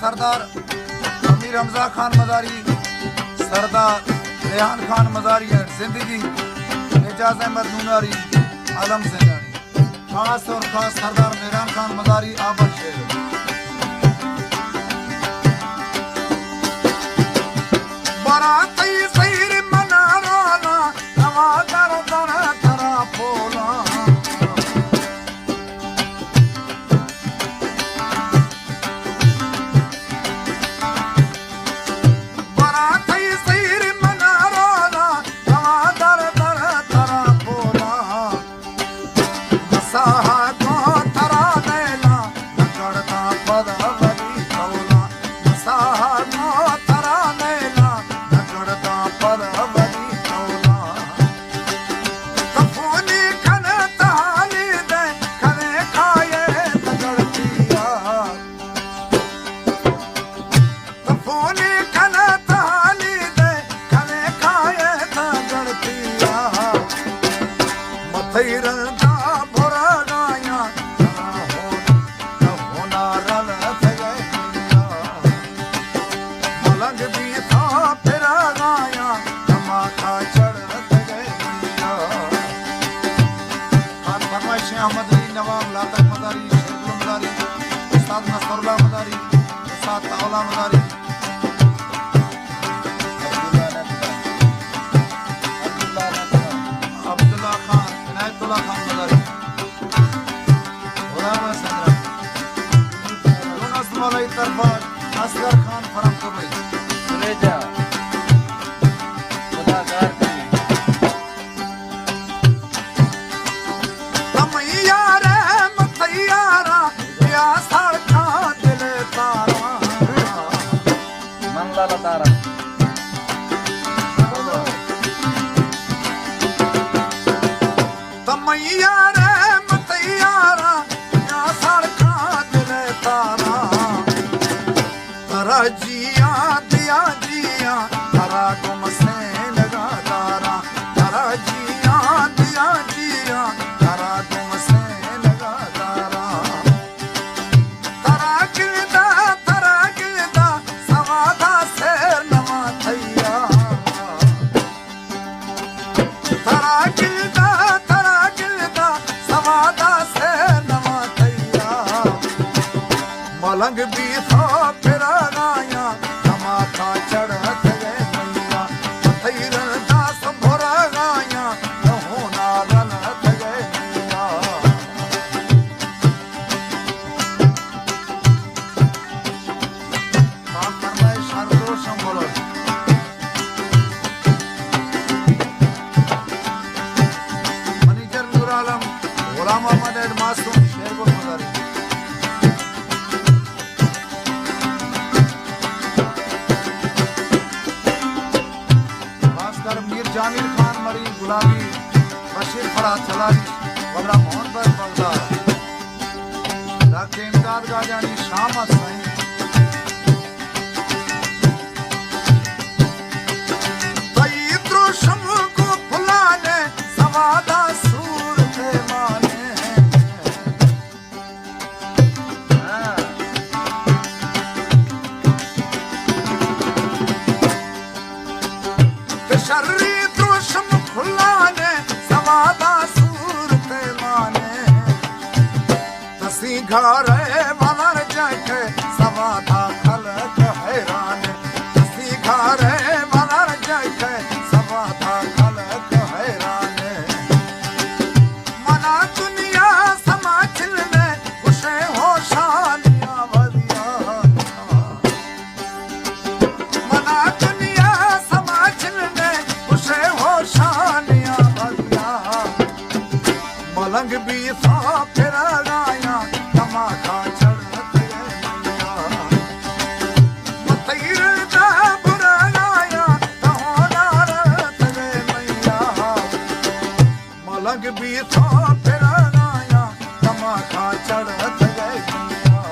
सरदार अमीर हमजा खान मदारी, सरदार रेहान खान मदारी जिंदगी, एजाज अहमद नूनारी, आलम जिंदानी, खास और खास सरदार मेहरान खान मदारी आबद शेर। अहमद अली नवाब लातक मदारी, शेखुल मदारी, उस्ताद नसरुल्लाह मदारी, उस्ताद ताउला मदारी, अब्दुल्ला खान, इनायतुल्लाह खान मदारी, गुलाम हसन, यूनुस मौलवी तरफाज, असगर खान फरम दुबई, सुरेजा जिया दिया जिया हरा तुम से लगा तारा, हरा जिया दिया जिया हरा तुम से लगा तारा, तारा गिरदा सवादा से नवा थैया, तारा गिरदा सवादा से नवा थैया, मलंग भी था जामिर खान मरी गुलाबी, बशीर फराज चलानी, वबरा मोहम्मद बगदाद, डॉक्टर इमदाद गाजानी, शामत सही, को फुलाने सवादा सूर थे माने, शर्री फुलाने सवादा सूरत माने, तसी घर वलर जखे सवादा खलक हैरान, तसी घर वलर जखे सवादा खलक हैरान, मना दुनिया समाचिल में उसे होशानिया वदिया, मना दुनिया समाचिल में उसे होशानिया वदिया, मलंग भी था फिर गाया तमाशा चढ़त मैया, मतैर दा बुरा गाया तहोना रत मैया, मलंग भी था फिर गाया तमाशा चढ़त मैया।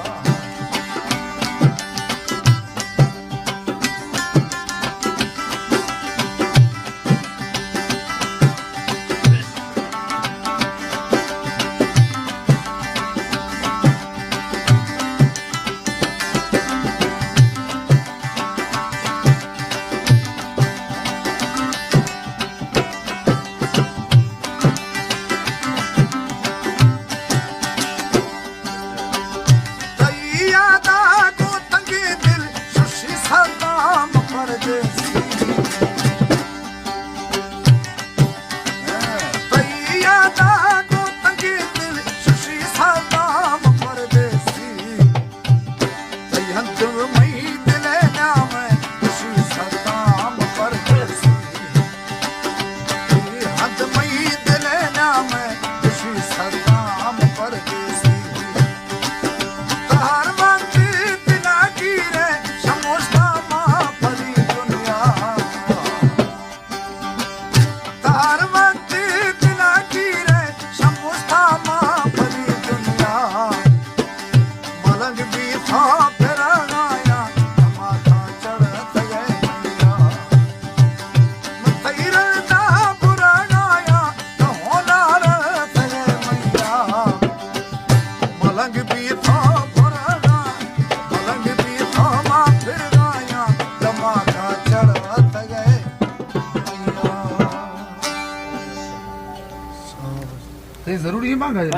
जरूरी है मांगा